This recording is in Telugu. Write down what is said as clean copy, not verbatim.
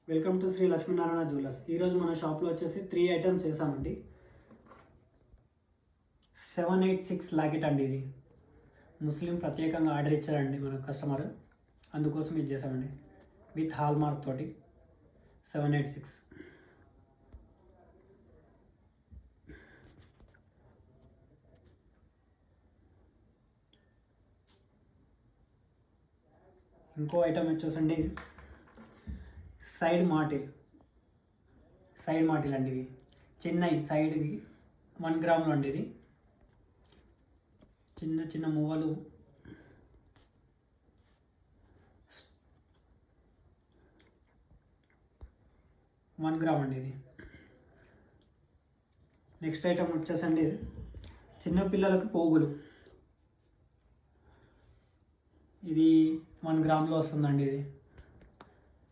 Welcome to Shri Lakshminarayana jewellers. ఈరోజు మన షాప్లో వచ్చేసి 3 ఐటమ్స్ వేసామండి. 786 లాకెట్ అండి. ఇది ముస్లిం ప్రత్యేకంగా ఆర్డర్ ఇచ్చారండి మన కస్టమర్, అందుకోసం ఇది చేసామండి. విత్ హాల్ మార్క్ తోటి 786. ఇంకో ఐటమ్ వచ్చేసండి సైడ్ మాటిల్ అండి. ఇవి చిన్నవి సైడ్కి 1 గ్రాములు అండి. ఇది చిన్న చిన్న మువ్వలు వన్ గ్రామ్ అండి. ఇది నెక్స్ట్ ఐటమ్ వచ్చేసండి చిన్నపిల్లలకు పోగులు. ఇది 1 గ్రామ్లో వస్తుందండి. ఇది